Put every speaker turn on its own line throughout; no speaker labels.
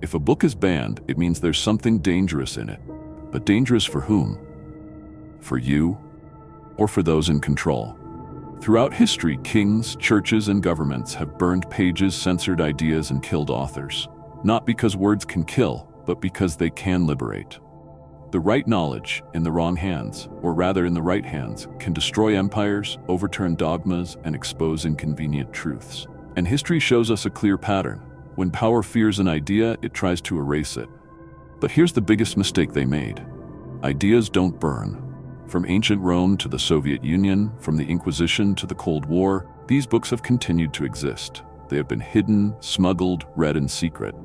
If a book is banned, it means there's something dangerous in it. But dangerous for whom? For you? Or for those in control? Throughout history, kings, churches, and governments have burned pages, censored ideas, and killed authors. Not because words can kill, but because they can liberate. The right knowledge in the wrong hands, or rather in the right hands, can destroy empires, overturn dogmas, and expose inconvenient truths. And history shows us a clear pattern. When power fears an idea, it tries to erase it. But here's the biggest mistake they made. Ideas don't burn. From ancient Rome to the Soviet Union, from the Inquisition to the Cold War, these books have continued to exist. They have been hidden, smuggled, read in secret.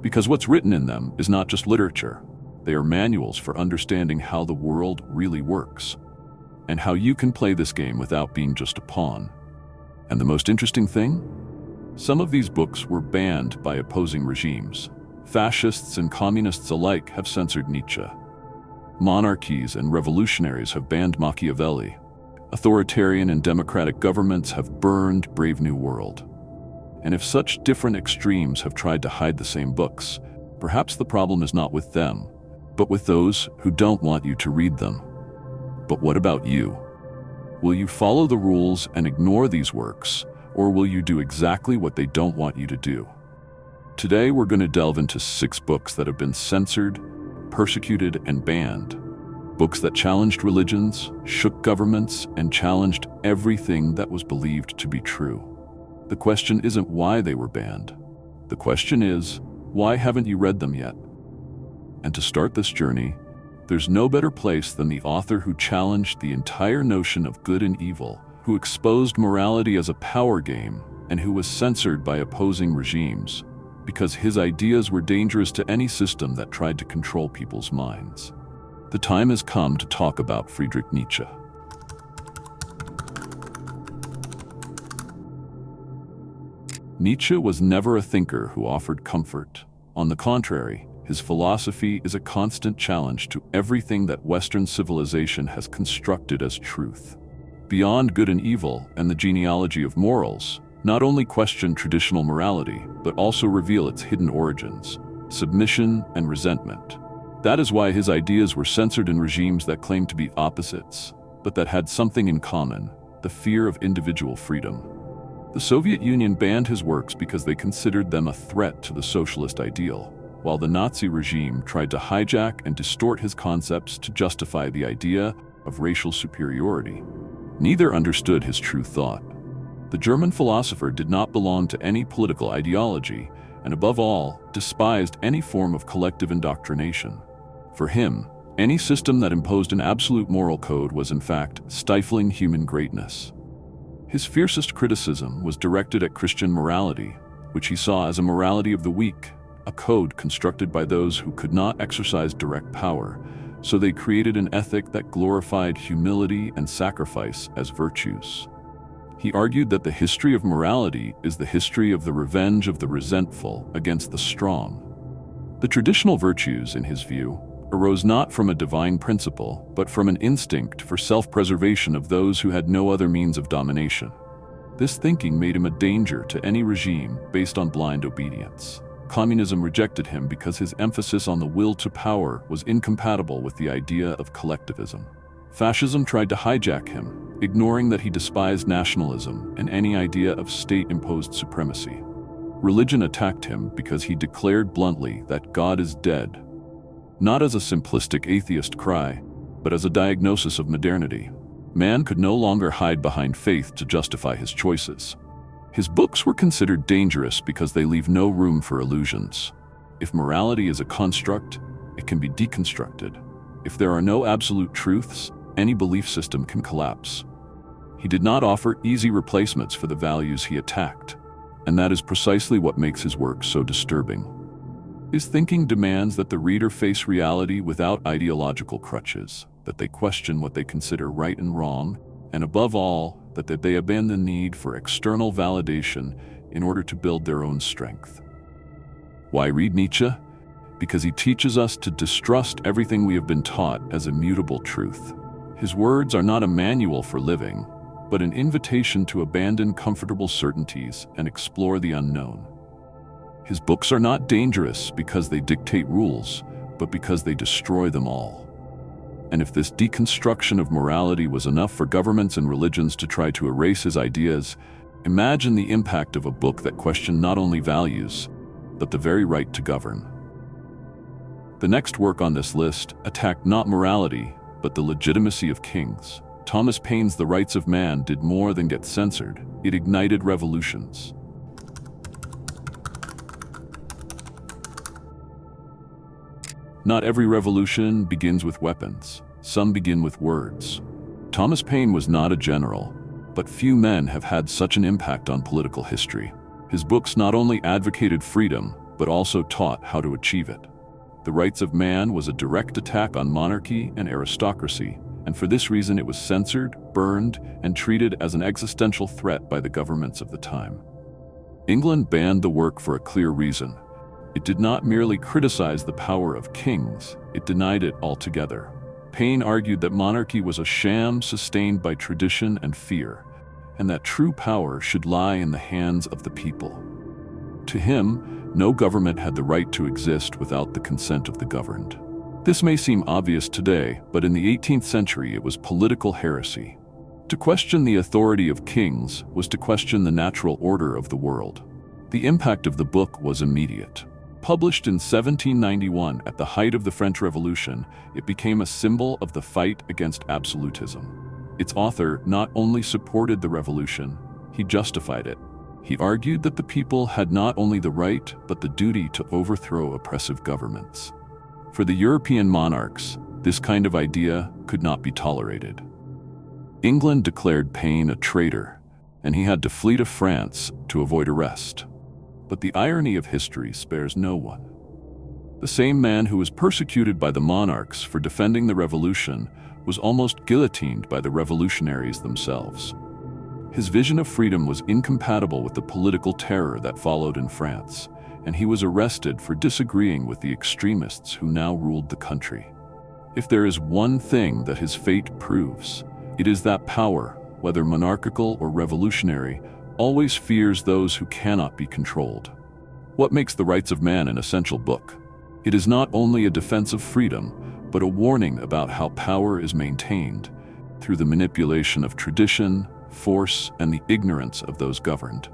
Because what's written in them is not just literature. They are manuals for understanding how the world really works, and how you can play this game without being just a pawn. And the most interesting thing? Some of these books were banned by opposing regimes. Fascists and communists alike have censored Nietzsche. Monarchies and revolutionaries have banned Machiavelli. Authoritarian and democratic governments have burned Brave New World. And if such different extremes have tried to hide the same books, perhaps the problem is not with them, but with those who don't want you to read them. But what about you? Will you follow the rules and ignore these works, or will you do exactly what they don't want you to do? Today we're going to delve into 6 books that have been censored, persecuted, and banned. Books that challenged religions, shook governments, and challenged everything that was believed to be true. The question isn't why they were banned. The question is, why haven't you read them yet? And to start this journey, there's no better place than the author who challenged the entire notion of good and evil, who exposed morality as a power game, and who was censored by opposing regimes, because his ideas were dangerous to any system that tried to control people's minds. The time has come to talk about Friedrich Nietzsche. Nietzsche was never a thinker who offered comfort. On the contrary, his philosophy is a constant challenge to everything that Western civilization has constructed as truth. Beyond Good and Evil and the Genealogy of Morals, not only question traditional morality, but also reveal its hidden origins, submission and resentment. That is why his ideas were censored in regimes that claimed to be opposites, but that had something in common: the fear of individual freedom. The Soviet Union banned his works because they considered them a threat to the socialist ideal, while the Nazi regime tried to hijack and distort his concepts to justify the idea of racial superiority. Neither understood his true thought. The German philosopher did not belong to any political ideology, and above all, despised any form of collective indoctrination. For him, any system that imposed an absolute moral code was in fact stifling human greatness. His fiercest criticism was directed at Christian morality, which he saw as a morality of the weak, a code constructed by those who could not exercise direct power, so they created an ethic that glorified humility and sacrifice as virtues. He argued that the history of morality is the history of the revenge of the resentful against the strong. The traditional virtues, in his view, arose not from a divine principle, but from an instinct for self-preservation of those who had no other means of domination. This thinking made him a danger to any regime based on blind obedience. Communism rejected him because his emphasis on the will to power was incompatible with the idea of collectivism. Fascism tried to hijack him, ignoring that he despised nationalism and any idea of state-imposed supremacy. Religion attacked him because he declared bluntly that God is dead, not as a simplistic atheist cry, but as a diagnosis of modernity. Man could no longer hide behind faith to justify his choices. His books were considered dangerous because they leave no room for illusions. If morality is a construct, it can be deconstructed. If there are no absolute truths, any belief system can collapse. He did not offer easy replacements for the values he attacked, and that is precisely what makes his work so disturbing. His thinking demands that the reader face reality without ideological crutches, that they question what they consider right and wrong, and above all, that they abandon the need for external validation in order to build their own strength. Why read Nietzsche? Because he teaches us to distrust everything we have been taught as immutable truth. His words are not a manual for living, but an invitation to abandon comfortable certainties and explore the unknown. His books are not dangerous because they dictate rules, but because they destroy them all. And if this deconstruction of morality was enough for governments and religions to try to erase his ideas, imagine the impact of a book that questioned not only values, but the very right to govern. The next work on this list attacked not morality, but the legitimacy of kings. Thomas Paine's The Rights of Man did more than get censored. It ignited revolutions. Not every revolution begins with weapons. Some begin with words. Thomas Paine was not a general, but few men have had such an impact on political history. His books not only advocated freedom, but also taught how to achieve it. The Rights of Man was a direct attack on monarchy and aristocracy, and for this reason it was censored, burned, and treated as an existential threat by the governments of the time. England banned the work for a clear reason. It did not merely criticize the power of kings, it denied it altogether. Paine argued that monarchy was a sham sustained by tradition and fear, and that true power should lie in the hands of the people. To him, no government had the right to exist without the consent of the governed. This may seem obvious today, but in the 18th century it was political heresy. To question the authority of kings was to question the natural order of the world. The impact of the book was immediate. Published in 1791 at the height of the French Revolution, it became a symbol of the fight against absolutism. Its author not only supported the revolution, he justified it. He argued that the people had not only the right, but the duty to overthrow oppressive governments. For the European monarchs, this kind of idea could not be tolerated. England declared Paine a traitor, and he had to flee to France to avoid arrest. But the irony of history spares no one. The same man who was persecuted by the monarchs for defending the revolution was almost guillotined by the revolutionaries themselves. His vision of freedom was incompatible with the political terror that followed in France, and he was arrested for disagreeing with the extremists who now ruled the country. If there is one thing that his fate proves, it is that power, whether monarchical or revolutionary, always fears those who cannot be controlled. What makes The Rights of Man an essential book? It is not only a defense of freedom, but a warning about how power is maintained through the manipulation of tradition, force, and the ignorance of those governed.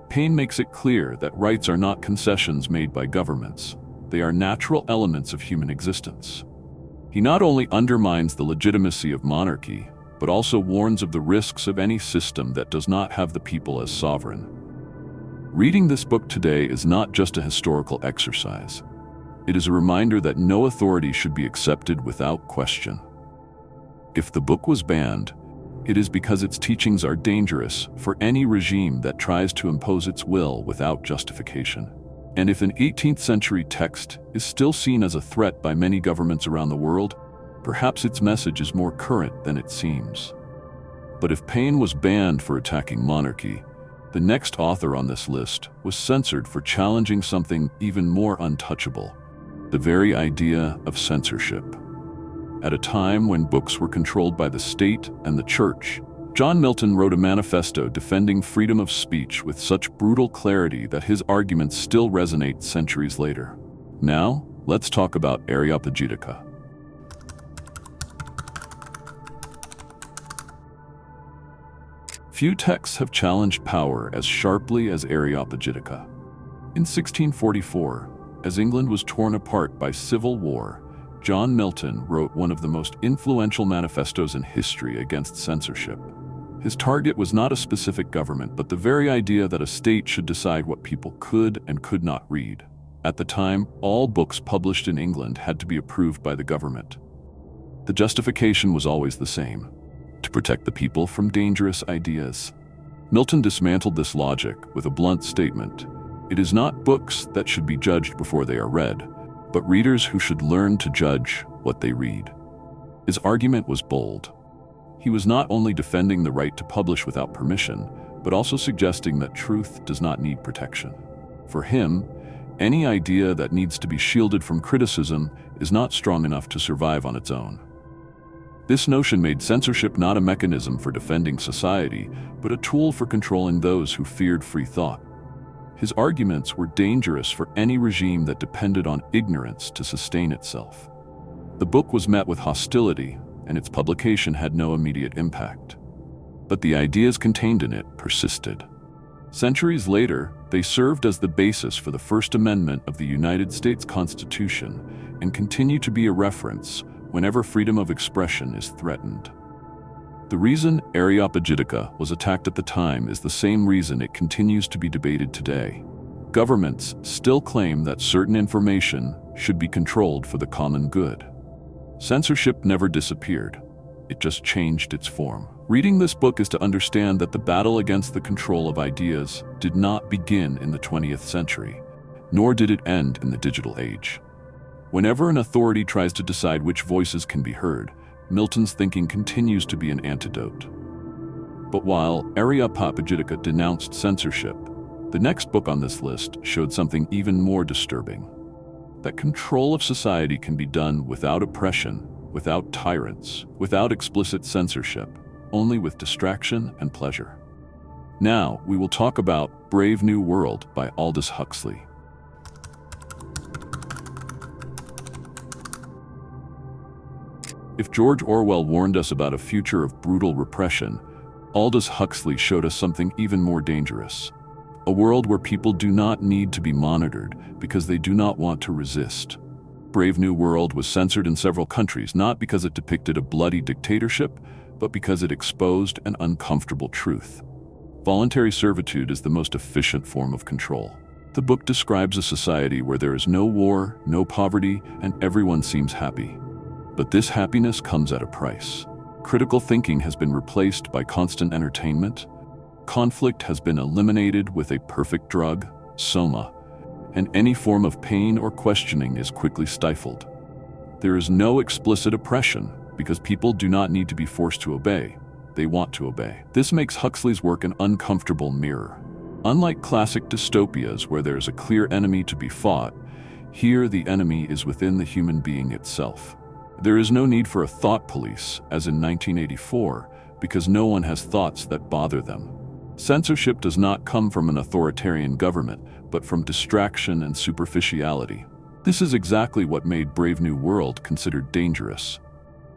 Paine makes it clear that rights are not concessions made by governments. They are natural elements of human existence. He not only undermines the legitimacy of monarchy, but also warns of the risks of any system that does not have the people as sovereign. Reading this book today is not just a historical exercise. It is a reminder that no authority should be accepted without question. If the book was banned, it is because its teachings are dangerous for any regime that tries to impose its will without justification. And if an 18th century text is still seen as a threat by many governments around the world, perhaps its message is more current than it seems. But if Paine was banned for attacking monarchy, the next author on this list was censored for challenging something even more untouchable, the very idea of censorship. At a time when books were controlled by the state and the church, John Milton wrote a manifesto defending freedom of speech with such brutal clarity that his arguments still resonate centuries later. Now, let's talk about Areopagitica. Few texts have challenged power as sharply as Areopagitica. In 1644, as England was torn apart by civil war, John Milton wrote one of the most influential manifestos in history against censorship. His target was not a specific government, but the very idea that a state should decide what people could and could not read. At the time, all books published in England had to be approved by the government. The justification was always the same: to protect the people from dangerous ideas. Milton dismantled this logic with a blunt statement: it is not books that should be judged before they are read, but readers who should learn to judge what they read. His argument was bold. He was not only defending the right to publish without permission, but also suggesting that truth does not need protection. For him, any idea that needs to be shielded from criticism is not strong enough to survive on its own. This notion made censorship not a mechanism for defending society, but a tool for controlling those who feared free thought. His arguments were dangerous for any regime that depended on ignorance to sustain itself. The book was met with hostility, and its publication had no immediate impact. But the ideas contained in it persisted. Centuries later, they served as the basis for the First Amendment of the United States Constitution and continue to be a reference whenever freedom of expression is threatened. The reason Areopagitica was attacked at the time is the same reason it continues to be debated today. Governments still claim that certain information should be controlled for the common good. Censorship never disappeared. It just changed its form. Reading this book is to understand that the battle against the control of ideas did not begin in the 20th century, nor did it end in the digital age. Whenever an authority tries to decide which voices can be heard, Milton's thinking continues to be an antidote. But while Areopagitica denounced censorship, the next book on this list showed something even more disturbing: that control of society can be done without oppression, without tyrants, without explicit censorship, only with distraction and pleasure. Now, we will talk about Brave New World by Aldous Huxley. If George Orwell warned us about a future of brutal repression, Aldous Huxley showed us something even more dangerous: a world where people do not need to be monitored because they do not want to resist. Brave New World was censored in several countries, not because it depicted a bloody dictatorship, but because it exposed an uncomfortable truth. Voluntary servitude is the most efficient form of control. The book describes a society where there is no war, no poverty, and everyone seems happy. But this happiness comes at a price. Critical thinking has been replaced by constant entertainment. Conflict has been eliminated with a perfect drug, soma, and any form of pain or questioning is quickly stifled. There is no explicit oppression because people do not need to be forced to obey. They want to obey. This makes Huxley's work an uncomfortable mirror. Unlike classic dystopias where there is a clear enemy to be fought, here the enemy is within the human being itself. There is no need for a thought police, as in 1984, because no one has thoughts that bother them. Censorship does not come from an authoritarian government, but from distraction and superficiality. This is exactly what made Brave New World considered dangerous.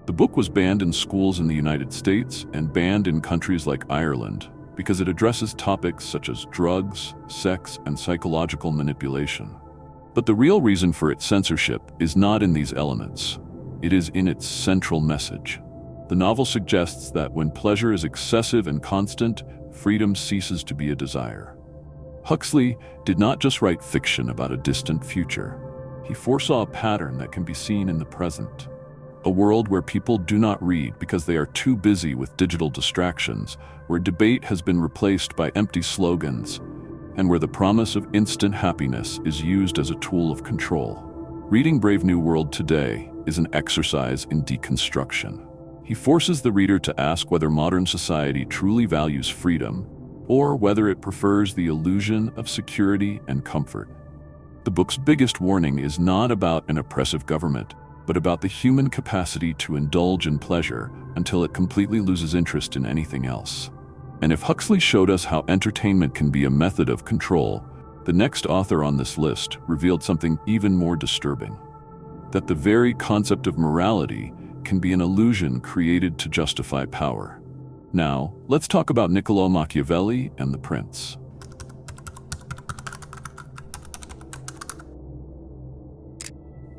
The book was banned in schools in the United States and banned in countries like Ireland because it addresses topics such as drugs, sex, and psychological manipulation. But the real reason for its censorship is not in these elements. It is in its central message. The novel suggests that when pleasure is excessive and constant, freedom ceases to be a desire. Huxley did not just write fiction about a distant future. He foresaw a pattern that can be seen in the present. A world where people do not read because they are too busy with digital distractions, where debate has been replaced by empty slogans, and where the promise of instant happiness is used as a tool of control. Reading Brave New World today is an exercise in deconstruction. He forces the reader to ask whether modern society truly values freedom, or whether it prefers the illusion of security and comfort. The book's biggest warning is not about an oppressive government, but about the human capacity to indulge in pleasure until it completely loses interest in anything else. And if Huxley showed us how entertainment can be a method of control, the next author on this list revealed something even more disturbing: that the very concept of morality can be an illusion created to justify power. Now, let's talk about Niccolò Machiavelli and the Prince.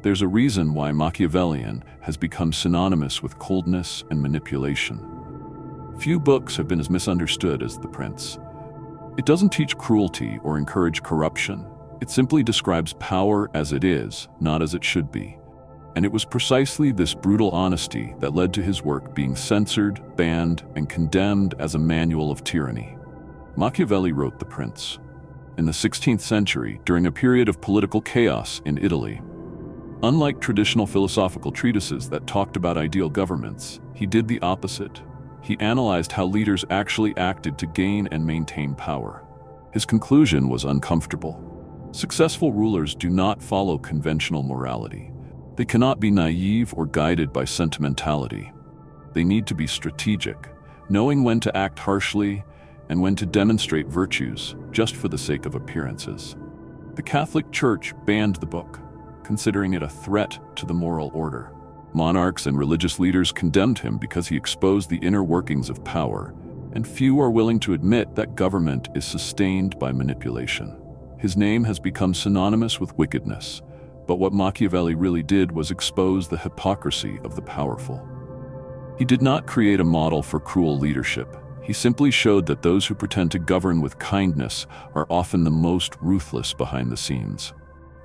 There's a reason why Machiavellian has become synonymous with coldness and manipulation. Few books have been as misunderstood as The Prince. It doesn't teach cruelty or encourage corruption. It simply describes power as it is, not as it should be. And it was precisely this brutal honesty that led to his work being censored, banned, and condemned as a manual of tyranny. Machiavelli wrote The Prince in the 16th century during a period of political chaos in Italy. Unlike traditional philosophical treatises that talked about ideal governments, he did the opposite. He analyzed how leaders actually acted to gain and maintain power. His conclusion was uncomfortable. Successful rulers do not follow conventional morality. They cannot be naive or guided by sentimentality. They need to be strategic, knowing when to act harshly and when to demonstrate virtues just for the sake of appearances. The Catholic Church banned the book, considering it a threat to the moral order. Monarchs and religious leaders condemned him because he exposed the inner workings of power, and few are willing to admit that government is sustained by manipulation. His name has become synonymous with wickedness, but what Machiavelli really did was expose the hypocrisy of the powerful. He did not create a model for cruel leadership. He simply showed that those who pretend to govern with kindness are often the most ruthless behind the scenes.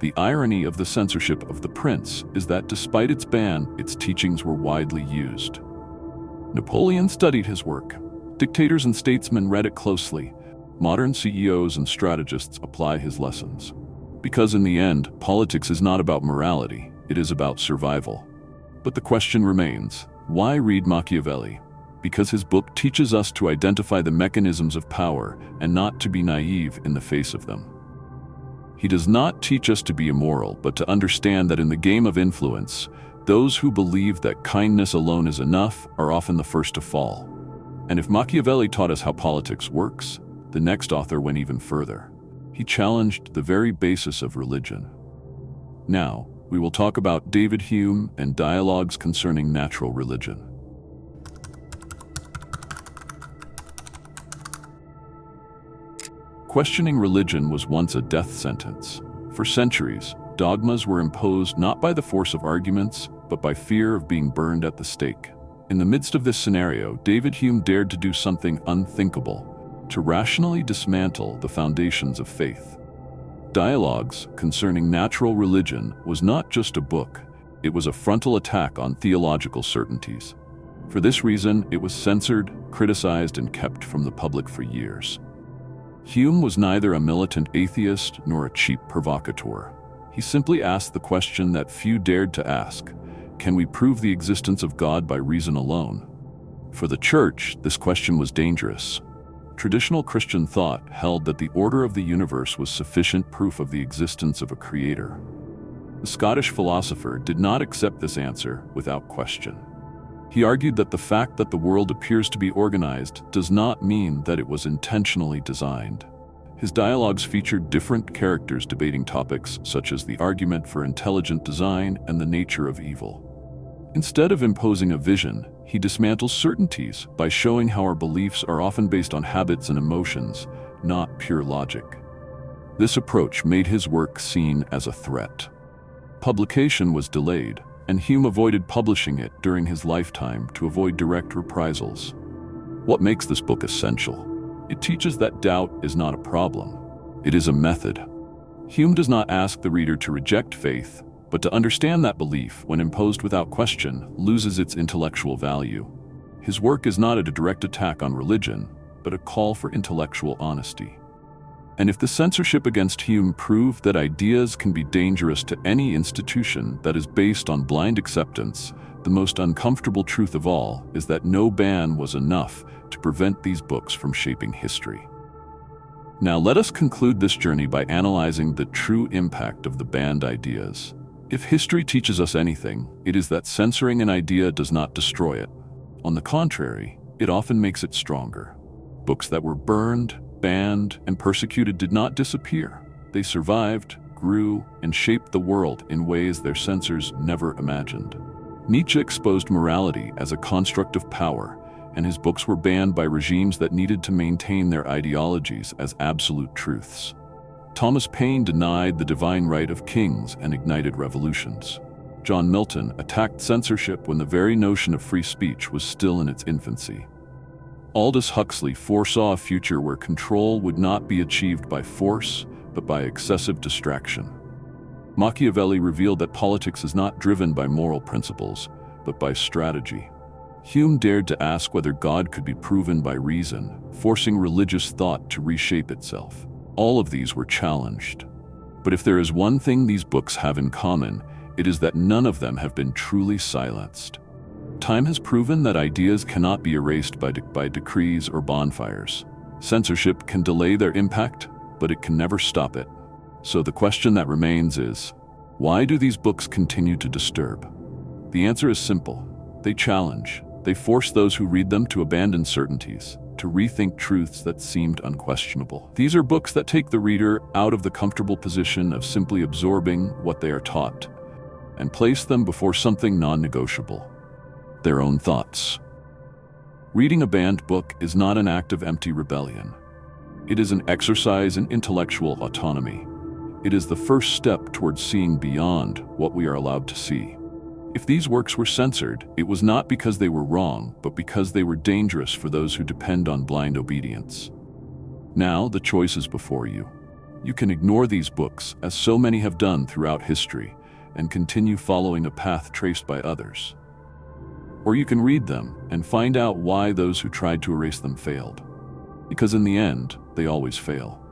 The irony of the censorship of The Prince is that despite its ban, its teachings were widely used. Napoleon studied his work. Dictators and statesmen read it closely. Modern CEOs and strategists apply his lessons. Because in the end, politics is not about morality, it is about survival. But the question remains, why read Machiavelli? Because his book teaches us to identify the mechanisms of power and not to be naive in the face of them. He does not teach us to be immoral, but to understand that in the game of influence, those who believe that kindness alone is enough are often the first to fall. And if Machiavelli taught us how politics works, the next author went even further. He challenged the very basis of religion. Now, we will talk about David Hume and dialogues concerning natural religion. Questioning religion was once a death sentence. For centuries, dogmas were imposed not by the force of arguments, but by fear of being burned at the stake. In the midst of this scenario, David Hume dared to do something unthinkable, to rationally dismantle the foundations of faith. Dialogues concerning natural religion was not just a book, it was a frontal attack on theological certainties. For this reason, it was censored, criticized, and kept from the public for years. Hume was neither a militant atheist nor a cheap provocateur. He simply asked the question that few dared to ask: can we prove the existence of God by reason alone? For the Church, this question was dangerous. Traditional Christian thought held that the order of the universe was sufficient proof of the existence of a creator. The Scottish philosopher did not accept this answer without question. He argued that the fact that the world appears to be organized does not mean that it was intentionally designed. His dialogues featured different characters debating topics such as the argument for intelligent design and the nature of evil. Instead of imposing a vision, he dismantles certainties by showing how our beliefs are often based on habits and emotions, not pure logic. This approach made his work seen as a threat. Publication was delayed, and Hume avoided publishing it during his lifetime to avoid direct reprisals. What makes this book essential? It teaches that doubt is not a problem. It is a method. Hume does not ask the reader to reject faith, but to understand that belief, when imposed without question, loses its intellectual value. His work is not a direct attack on religion, but a call for intellectual honesty. And if the censorship against Hume proved that ideas can be dangerous to any institution that is based on blind acceptance, the most uncomfortable truth of all is that no ban was enough to prevent these books from shaping history. Now let us conclude this journey by analyzing the true impact of the banned ideas. If history teaches us anything, it is that censoring an idea does not destroy it. On the contrary, it often makes it stronger. Books that were burned, banned, and persecuted did not disappear. They survived, grew, and shaped the world in ways their censors never imagined. Nietzsche exposed morality as a construct of power, and his books were banned by regimes that needed to maintain their ideologies as absolute truths. Thomas Paine denied the divine right of kings and ignited revolutions. John Milton attacked censorship when the very notion of free speech was still in its infancy. Aldous Huxley foresaw a future where control would not be achieved by force, but by excessive distraction. Machiavelli revealed that politics is not driven by moral principles, but by strategy. Hume dared to ask whether God could be proven by reason, forcing religious thought to reshape itself. All of these were challenged. But if there is one thing these books have in common, it is that none of them have been truly silenced. Time has proven that ideas cannot be erased by decrees or bonfires. Censorship can delay their impact, but it can never stop it. So the question that remains is, why do these books continue to disturb? The answer is simple. They challenge. They force those who read them to abandon certainties. to rethink truths that seemed unquestionable. These are books that take the reader out of the comfortable position of simply absorbing what they are taught and place them before something non-negotiable: their own thoughts. Reading a banned book is not an act of empty rebellion. It is an exercise in intellectual autonomy. It is the first step towards seeing beyond what we are allowed to see. If these works were censored, it was not because they were wrong, but because they were dangerous for those who depend on blind obedience. Now, the choice is before you. You can ignore these books, as so many have done throughout history, and continue following a path traced by others. Or you can read them and find out why those who tried to erase them failed. Because in the end, they always fail.